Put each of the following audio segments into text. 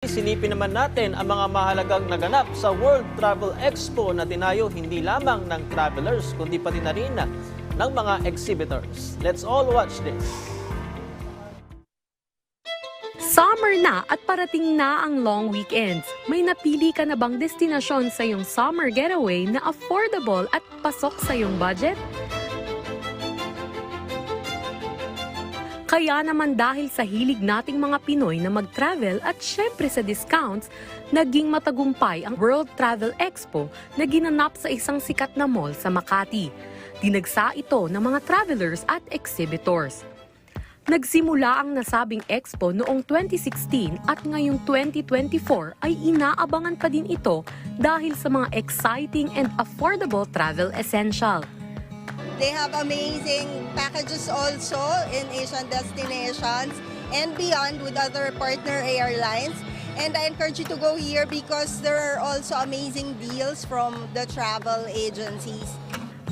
Silipin naman natin ang mga mahalagang naganap sa World Travel Expo na tinayo hindi lamang ng travelers kundi pati na rin ng mga exhibitors. Let's all watch this. Summer na at parating na ang long weekends. May napili ka na bang destinasyon sa iyong summer getaway na affordable at pasok sa iyong budget? Kaya naman dahil sa hilig nating mga Pinoy na mag-travel at syempre sa discounts, naging matagumpay ang World Travel Expo na ginanap sa isang sikat na mall sa Makati. Dinagsa ito ng mga travelers at exhibitors. Nagsimula ang nasabing expo noong 2016 at ngayong 2024 ay inaabangan pa din ito dahil sa mga exciting and affordable travel essential. They have amazing packages also in Asian destinations and beyond with other partner airlines. And I encourage you to go here because there are also amazing deals from the travel agencies.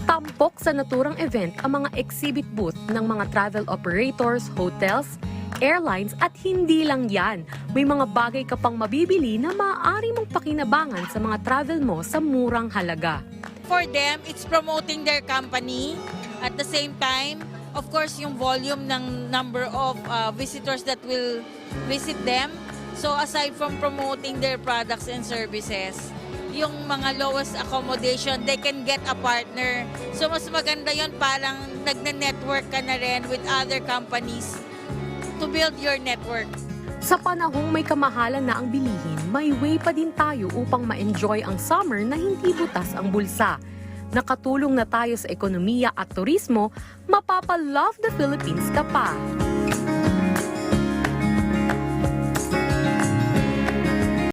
Tampok sa naturang event ang mga exhibit booth ng mga travel operators, hotels, airlines at hindi lang yan. May mga bagay ka pang mabibili na maaari mong pakinabangan sa mga travel mo sa murang halaga. For them, it's promoting their company. At the same time, of course, yung volume ng number of visitors that will visit them. So aside from promoting their products and services, yung mga lowest accommodation, they can get a partner. So mas maganda yun, parang nagne-network ka na rin with other companies to build your network. Sa panahong may kamahalan na ang bilihin, may way pa din tayo upang ma-enjoy ang summer na hindi butas ang bulsa. Nakatulong na tayo sa ekonomiya at turismo, mapapa-love the Philippines ka pa.